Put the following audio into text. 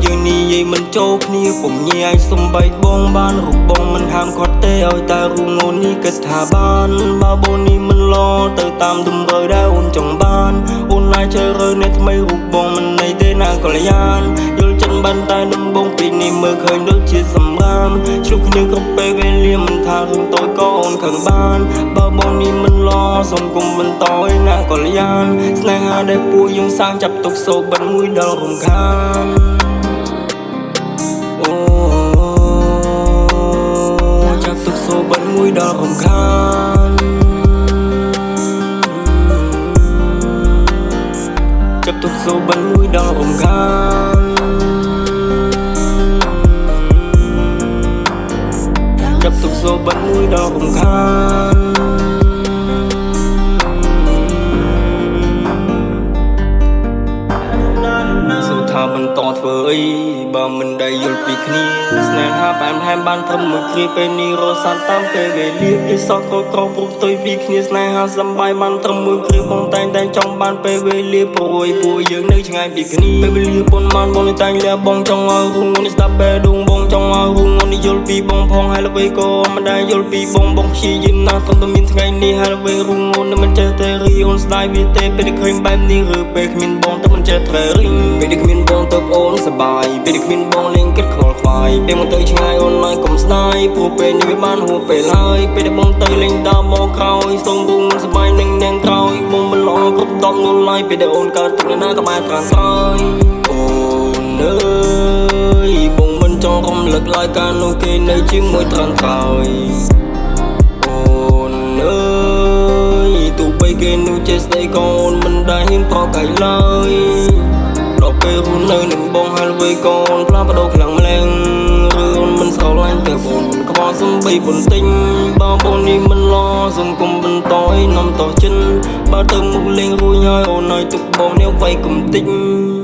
យើងនិយាយមិនចូលគ្នាពុំញ៉ៃសំបីបងបានរូបបងមិនហាមគាត់ទេឲ្យតែរូបងូននេះគិតថាបានបើបូននេះមិនឡទៅតាមតម្រូវដែលអូនចង់បានអូនណាយជ្រើសរើសអ្នកថ្មីរូបបងមិនន័យទេណាកល្យានយល់ចិត្តបានតែដំបងពីនេះមើលឃើញដូចជាសម្រាមជ្រុះគ្នាគ្រប់ពេលវេលាមិនថារឿងតូចក៏អូនខឹងបានបើបងនេះមិនឡសុំគុំបន្តឲ្យណាកល្យានស្នេហាដែលពួកយើងសាងចាប់ទុកសូបិនមួយដល់រំខានចាប់ទុកសូបិនមួយដល់រំខានចាប់ទុកសូបិនមួយដល់រំខានចាប់ទុកសូបិនមួយដល់រំខានបន្តធ្វើអីបើមិនដែលយល់ពីគ្នាស្នេហាបែបហែមបានធ្វើមួយគ្រាពេលនេះរសានតាមពេលវេលាពីសោះក៏ក្រពុកទុយពីគ្នាស្នេហាសំបាយបានធ្វើមួយគ្រាបងតែចង់បានពេលវេលាព្រួយពួកយើងនៅឆ្ងាយពីគ្នាពេលវេលាប៉ុន្មានបងតែលះបងចង់ឲ្យរូងនេះស្ដាប់ពេលដួងបងចង់ឲ្យរូងនេះយល់ពីបងផងហើយល្បីក៏មិនដែលយល់ពីបងព្យាយាមណាស់សុំតែមានថ្ងៃនេះហើយល្បីរូងនេះមិនចេះតែរីអូនស្ដាយវាទេពេលឃើញបែបនេះឬពេលគ្មានបងតែមិនចេះត្រេរីពេលគ្មានបងទៅអូនសបាយពេលគ្មានបងលេងគិតខ្វល់ខ្វាយពេលមកទៅឆ្ងាយអូនហើយកុំស្ដាយព្រោះពេលនេះវាបានហួសពេលហើយពេលដែលបងទៅលេងដើរមកក្រោយសូមរូងសបាយនឹងនាងក្រោយបងមិនល្អគ្រប់10នោះឡើយពេលដែលអូនកើតទុកណាក៏បានត្រាស់ក្រោយអូនអើយបងមិនចង់រំលឹកឡើយកាលនោះគេនៅជាមួយត្រាស់ក្រោយអូនអើយទោះបីគេនោះចេះស្ដីក៏អូនមិនដែលហ៊ានប្រកែកឡើយដល់ពេលរស់នៅនឹងបងហើយល្បីកូនផ្លាស់ប្ដូរខ្លាំងម្លេងឬអូនមិនស្រឡាញ់តែបងខ្វល់សំបីបន្តិចបើបងនេះមិនឡសង្គមបន្តឲ្យនាំតោះចិនបើទៅមុខលេងរួចហើយអូនឲ្យទុកបងនេះវាយកុំតិច